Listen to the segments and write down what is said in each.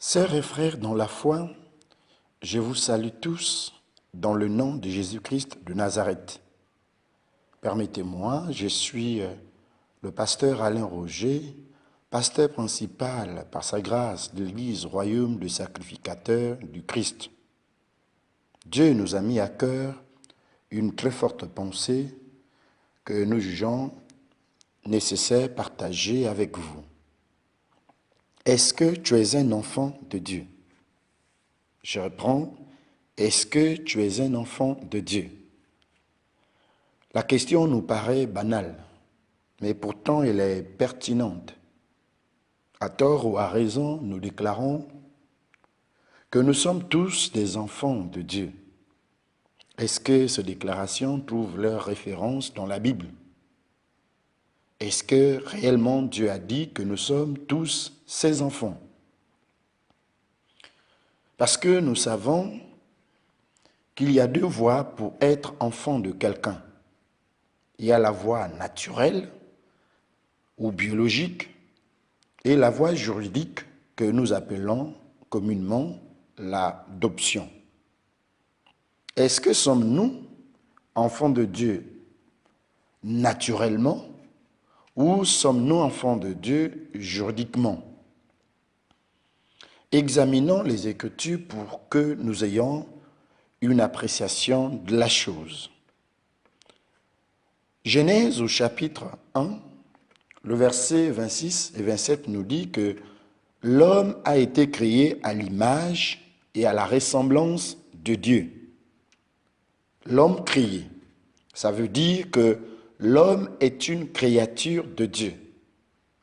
Sœurs et frères dans la foi, je vous salue tous dans le nom de Jésus-Christ de Nazareth. Permettez-moi, je suis le pasteur Alain Roger, pasteur principal par sa grâce de l'Église Royaume du Sacrificateur du Christ. Dieu nous a mis à cœur une très forte pensée que nous jugeons nécessaire partager avec vous. Est-ce que tu es un enfant de Dieu? Je reprends. Est-ce que tu es un enfant de Dieu? La question nous paraît banale, mais pourtant elle est pertinente. À tort ou à raison, nous déclarons que nous sommes tous des enfants de Dieu. Est-ce que ces déclarations trouvent leur référence dans la Bible? Est-ce que réellement Dieu a dit que nous sommes tous ses enfants? Parce que nous savons qu'il y a deux voies pour être enfant de quelqu'un. Il y a la voie naturelle ou biologique et la voie juridique que nous appelons communément l'adoption. Est-ce que sommes-nous enfants de Dieu naturellement ou sommes-nous enfants de Dieu juridiquement? Examinons les Écritures pour que nous ayons une appréciation de la chose. Genèse au chapitre 1, le verset 26 et 27 nous dit que l'homme a été créé à l'image et à la ressemblance de Dieu. L'homme créé, ça veut dire que l'homme est une créature de Dieu.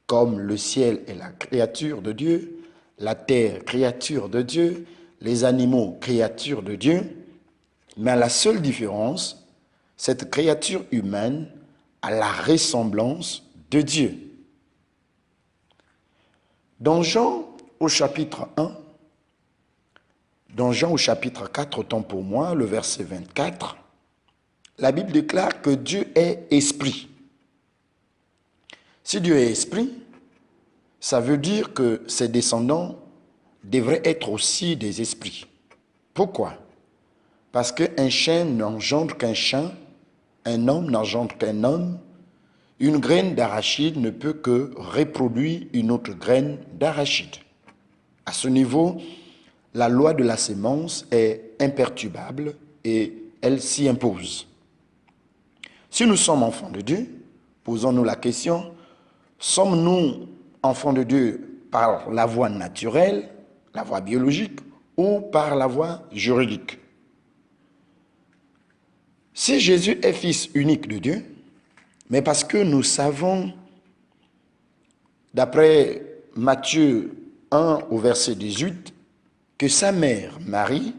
Comme le ciel est la créature de Dieu, la terre, créature de Dieu, les animaux, créature de Dieu. Mais la seule différence, cette créature humaine a la ressemblance de Dieu. Dans Jean au chapitre 1, dans Jean au chapitre 4, autant pour moi, le verset 24, la Bible déclare que Dieu est esprit. Si Dieu est esprit, ça veut dire que ses descendants devraient être aussi des esprits. Pourquoi? Parce qu'un chien n'engendre qu'un chien, un homme n'engendre qu'un homme, une graine d'arachide ne peut que reproduire une autre graine d'arachide. À ce niveau, la loi de la sémence est imperturbable et elle s'y impose. Si nous sommes enfants de Dieu, posons-nous la question, sommes-nous enfants de Dieu par la voie naturelle, la voie biologique ou par la voie juridique? Si Jésus est fils unique de Dieu, mais parce que nous savons, d'après Matthieu 1 au verset 18, que sa mère, Marie,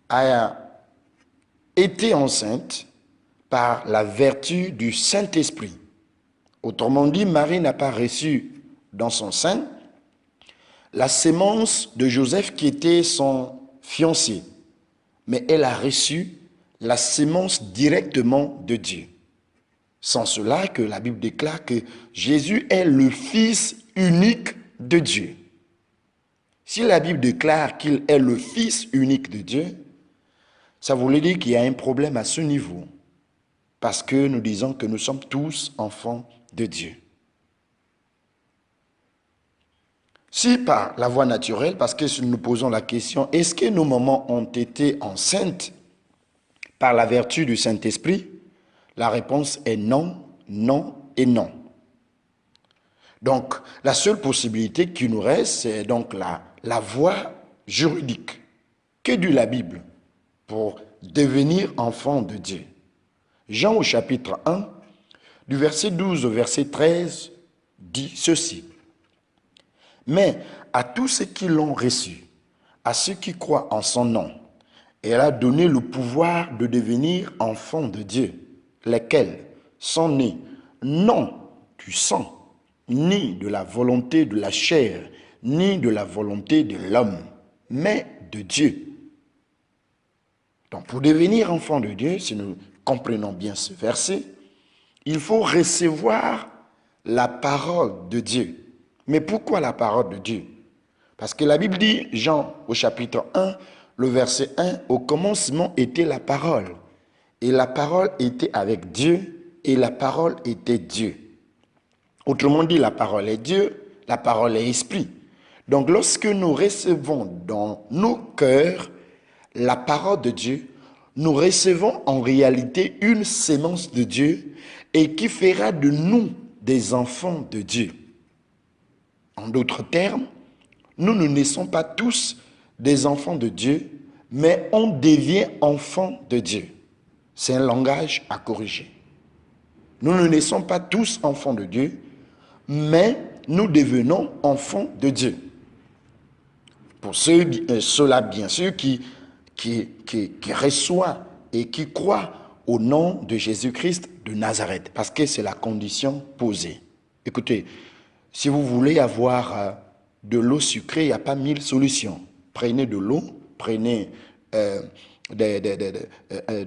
a été enceinte par la vertu du Saint-Esprit. Autrement dit, Marie n'a pas reçu dans son sein la sémence de Joseph qui était son fiancé, mais elle a reçu la sémence directement de Dieu. Sans cela que la Bible déclare que Jésus est le Fils unique de Dieu. Si la Bible déclare qu'il est le Fils unique de Dieu, ça voulait dire qu'il y a un problème à ce niveau. Parce que nous disons que nous sommes tous enfants de Dieu. Si par la voie naturelle, parce que si nous posons la question, est-ce que nos mamans ont été enceintes par la vertu du Saint-Esprit? La réponse est non, non et non. Donc, la seule possibilité qui nous reste, c'est donc la voie juridique. Que dit la Bible pour devenir enfant de Dieu? Jean au chapitre 1, du verset 12 au verset 13, dit ceci. Mais à tous ceux qui l'ont reçu, à ceux qui croient en son nom, elle a donné le pouvoir de devenir enfants de Dieu, lesquels sont nés non du sang, ni de la volonté de la chair, ni de la volonté de l'homme, mais de Dieu. Donc pour devenir enfant de Dieu, si nous comprenons bien ce verset, il faut recevoir la parole de Dieu. Mais pourquoi la parole de Dieu? Parce que la Bible dit, Jean au chapitre 1, le verset 1, au commencement était la parole. Et la parole était avec Dieu et la parole était Dieu. Autrement dit, la parole est Dieu, la parole est esprit. Donc lorsque nous recevons dans nos cœurs la parole de Dieu, nous recevons en réalité une sémence de Dieu et qui fera de nous des enfants de Dieu. En d'autres termes, nous ne naissons pas tous des enfants de Dieu, mais on devient enfants de Dieu. C'est un langage à corriger. Nous ne naissons pas tous enfants de Dieu, mais nous devenons enfants de Dieu. Pour ceux-là, bien sûr, qui reçoivent et qui croient au nom de Jésus-Christ de Nazareth, parce que c'est la condition posée. Écoutez, si vous voulez avoir de l'eau sucrée, il n'y a pas 1000 solutions. Prenez de l'eau, prenez 2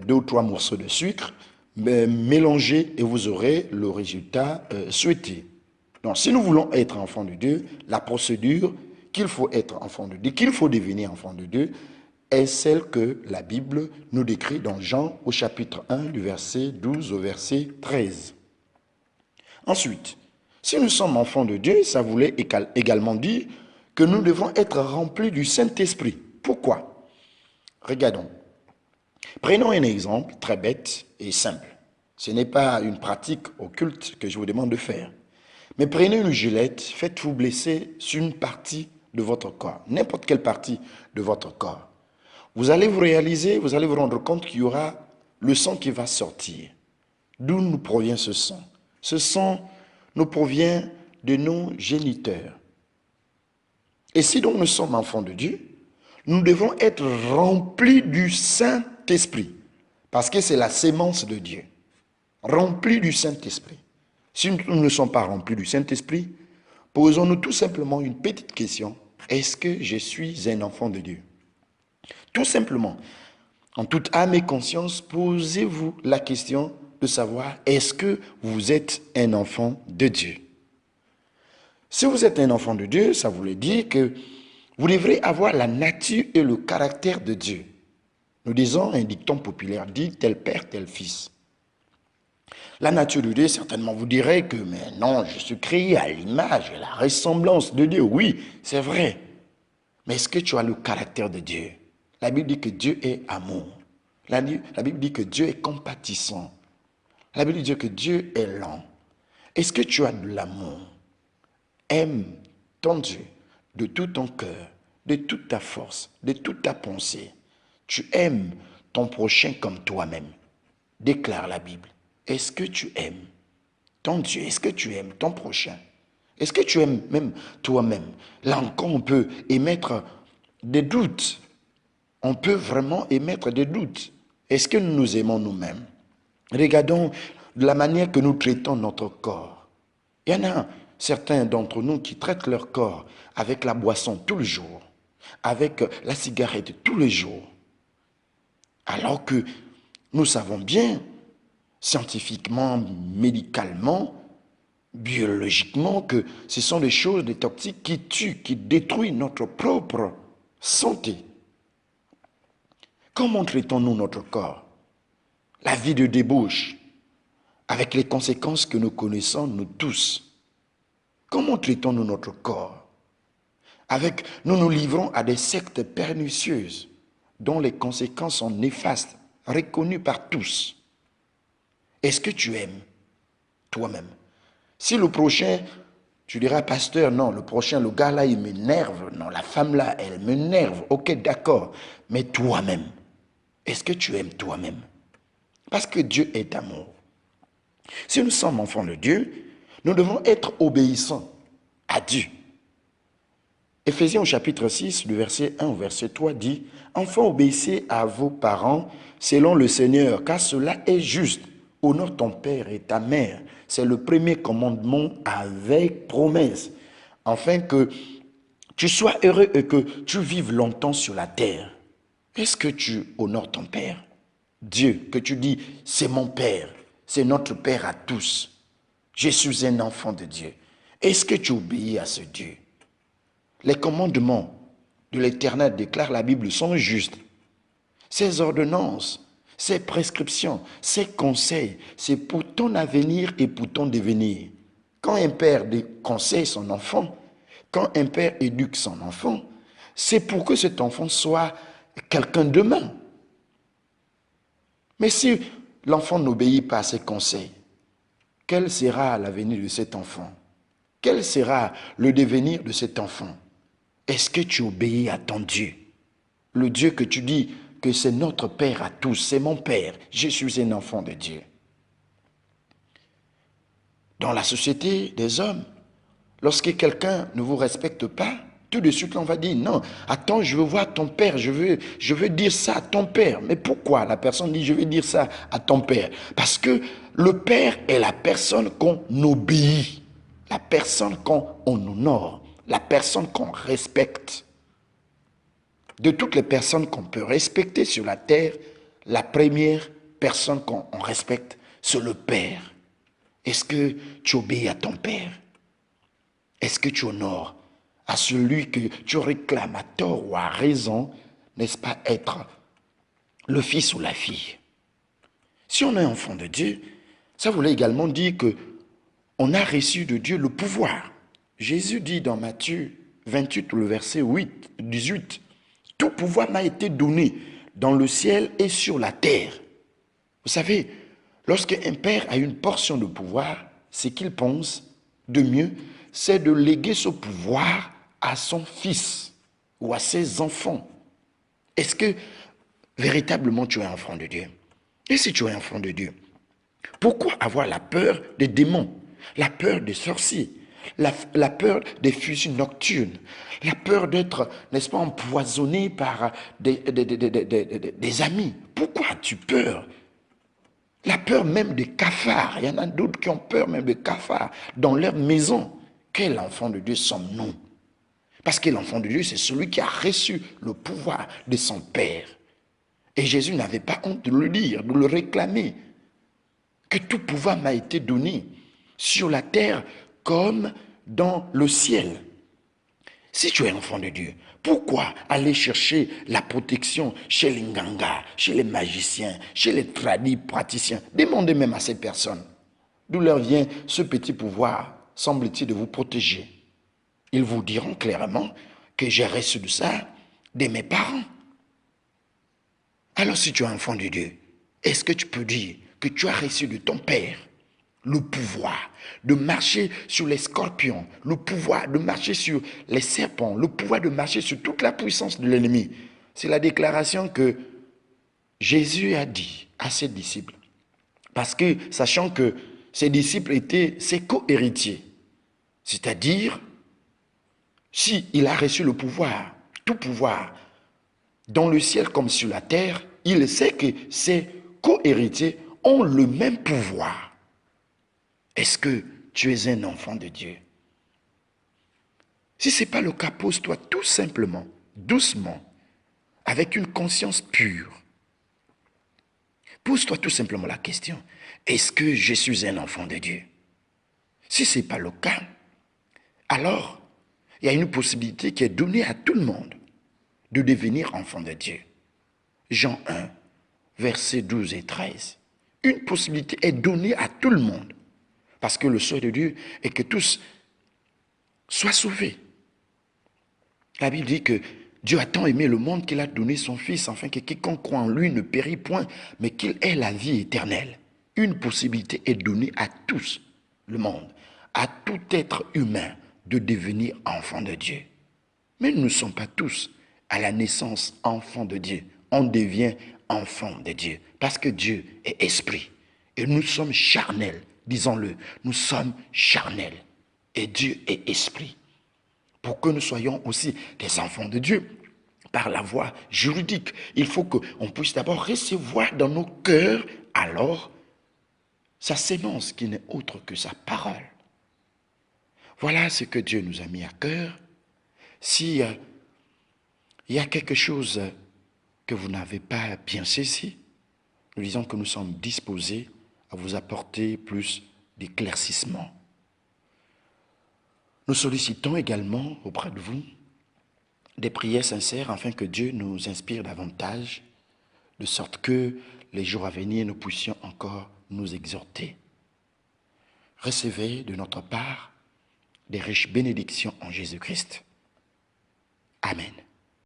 ou 3 morceaux de sucre, mélangez et vous aurez le résultat souhaité. Donc, si nous voulons être enfants de Dieu, la procédure qu'il faut être enfant de Dieu, qu'il faut devenir enfant de Dieu, est celle que la Bible nous décrit dans Jean au chapitre 1, du verset 12 au verset 13. Ensuite, si nous sommes enfants de Dieu, ça voulait également dire que nous devons être remplis du Saint-Esprit. Pourquoi? Regardons. Prenons un exemple très bête et simple. Ce n'est pas une pratique occulte que je vous demande de faire. Mais prenez une gilette, faites-vous blesser sur une partie de votre corps, n'importe quelle partie de votre corps. Vous allez vous réaliser, vous allez vous rendre compte qu'il y aura le sang qui va sortir. D'où nous provient ce sang? Ce sang nous provient de nos géniteurs. Et si donc nous sommes enfants de Dieu, nous devons être remplis du Saint-Esprit, parce que c'est la sémence de Dieu. Remplis du Saint-Esprit. Si nous ne sommes pas remplis du Saint-Esprit, posons-nous tout simplement une petite question. Est-ce que je suis un enfant de Dieu? Tout simplement, en toute âme et conscience, posez-vous la question de savoir, est-ce que vous êtes un enfant de Dieu? Si vous êtes un enfant de Dieu, ça voulait dire que vous devrez avoir la nature et le caractère de Dieu. Nous disons un dicton populaire dit tel père, tel fils. La nature de Dieu, certainement, vous direz que, mais non, je suis créé à l'image et la ressemblance de Dieu. Oui, c'est vrai. Mais est-ce que tu as le caractère de Dieu? La Bible dit que Dieu est amour. La Bible dit que Dieu est compatissant. La Bible dit que Dieu est lent. Est-ce que tu as de l'amour? Aime ton Dieu de tout ton cœur, de toute ta force, de toute ta pensée. Tu aimes ton prochain comme toi-même. Déclare la Bible. Est-ce que tu aimes ton Dieu? Est-ce que tu aimes ton prochain? Est-ce que tu aimes même toi-même? Là encore, on peut émettre des doutes. On peut vraiment émettre des doutes. Est-ce que nous nous aimons nous-mêmes? Regardons la manière que nous traitons notre corps. Il y en a certains d'entre nous qui traitent leur corps avec la boisson tous les jours, avec la cigarette tous les jours. Alors que nous savons bien, scientifiquement, médicalement, biologiquement, que ce sont des choses, des toxiques qui tuent, qui détruisent notre propre santé. Comment traitons-nous notre corps? La vie de débauche, avec les conséquences que nous connaissons, nous tous. Comment traitons-nous notre corps? Nous nous livrons à des sectes pernicieuses, dont les conséquences sont néfastes, reconnues par tous. Est-ce que tu aimes toi-même? Si le prochain, tu diras, pasteur, non, le prochain, le gars là, il m'énerve. Non, la femme là, elle m'énerve. Ok, d'accord. Mais toi-même, est-ce que tu aimes toi-même? Parce que Dieu est amour. Si nous sommes enfants de Dieu, nous devons être obéissants à Dieu. Éphésiens au chapitre 6, du verset 1 au verset 3 dit, « Enfants, obéissez à vos parents selon le Seigneur, car cela est juste. Honore ton père et ta mère. » C'est le premier commandement avec promesse, afin que tu sois heureux et que tu vives longtemps sur la terre. Est-ce que tu honores ton père? Dieu, que tu dis, c'est mon père, c'est notre père à tous. Je suis un enfant de Dieu. Est-ce que tu obéis à ce Dieu? Les commandements de l'Éternel, déclare la Bible, sont justes. Ses ordonnances, ses prescriptions, ses conseils, c'est pour ton avenir et pour ton devenir. Quand un père conseille son enfant, quand un père éduque son enfant, c'est pour que cet enfant soit quelqu'un de demain. Mais si l'enfant n'obéit pas à ses conseils, quel sera l'avenir de cet enfant? Quel sera le devenir de cet enfant? Est-ce que tu obéis à ton Dieu? Le Dieu que tu dis que c'est notre Père à tous, c'est mon Père, je suis un enfant de Dieu. Dans la société des hommes, lorsque quelqu'un ne vous respecte pas, tout de suite on va dire non, attends, je veux voir ton père, je veux dire ça à ton père. Mais pourquoi la personne dit je veux dire ça à ton père? Parce que le père est la personne qu'on obéit, la personne qu'on honore, la personne qu'on respecte. De toutes les personnes qu'on peut respecter sur la terre, la première personne qu'on respecte, c'est le père. Est-ce que tu obéis à ton père? Est-ce que tu honores à celui que tu réclames à tort ou à raison, n'est-ce pas, être le fils ou la fille? Si on est enfant de Dieu, ça voulait également dire que on a reçu de Dieu le pouvoir. Jésus dit dans Matthieu 28, le verset 18, « Tout pouvoir m'a été donné dans le ciel et sur la terre. » Vous savez, lorsqu'un père a une portion de pouvoir, ce qu'il pense de mieux, c'est de léguer ce pouvoir à son fils ou à ses enfants. Est-ce que véritablement tu es enfant de Dieu? Et si tu es enfant de Dieu, pourquoi avoir la peur des démons, la peur des sorciers, la peur des fusils nocturnes, la peur d'être, n'est-ce pas, empoisonné par des amis? Pourquoi as-tu peur? La peur même des cafards. Il y en a d'autres qui ont peur même des cafards dans leur maison. Quel enfant de Dieu sommes-nous? Parce que l'enfant de Dieu, c'est celui qui a reçu le pouvoir de son Père. Et Jésus n'avait pas honte de le dire, de le réclamer. Que tout pouvoir m'a été donné sur la terre comme dans le ciel. Si tu es enfant de Dieu, pourquoi aller chercher la protection chez les ngangas, chez les magiciens, chez les tradis praticiens? Demandez même à ces personnes d'où leur vient ce petit pouvoir, semble-t-il, de vous protéger. Ils vous diront clairement que j'ai reçu de ça de mes parents. Alors si tu es enfant de Dieu, est-ce que tu peux dire que tu as reçu de ton Père le pouvoir de marcher sur les scorpions, le pouvoir de marcher sur les serpents, le pouvoir de marcher sur toute la puissance de l'ennemi? C'est la déclaration que Jésus a dit à ses disciples. Parce que, sachant que ses disciples étaient ses co-héritiers, c'est-à-dire, s'il a reçu le pouvoir, tout pouvoir, dans le ciel comme sur la terre, il sait que ses co-héritiers ont le même pouvoir. Est-ce que tu es un enfant de Dieu? Si ce n'est pas le cas, pose-toi tout simplement, doucement, avec une conscience pure. Pose-toi tout simplement la question, est-ce que je suis un enfant de Dieu? Si ce n'est pas le cas, alors il y a une possibilité qui est donnée à tout le monde de devenir enfant de Dieu. Jean 1, versets 12 et 13. Une possibilité est donnée à tout le monde. Parce que le souhait de Dieu est que tous soient sauvés. La Bible dit que Dieu a tant aimé le monde qu'il a donné son Fils, afin que quiconque croit en lui ne périsse point, mais qu'il ait la vie éternelle. Une possibilité est donnée à tous, le monde, à tout être humain, de devenir enfant de Dieu. Mais nous ne sommes pas tous à la naissance enfants de Dieu. On devient enfant de Dieu, parce que Dieu est esprit. Et nous sommes charnels, disons-le, nous sommes charnels. Et Dieu est esprit. Pour que nous soyons aussi des enfants de Dieu, par la voie juridique, il faut qu'on puisse d'abord recevoir dans nos cœurs, alors, sa sémence qui n'est autre que sa parole. Voilà ce que Dieu nous a mis à cœur. Si il y a quelque chose que vous n'avez pas bien saisi, nous disons que nous sommes disposés à vous apporter plus d'éclaircissement. Nous sollicitons également auprès de vous des prières sincères afin que Dieu nous inspire davantage, de sorte que les jours à venir, nous puissions encore nous exhorter. Recevez de notre part des riches bénédictions en Jésus-Christ. Amen.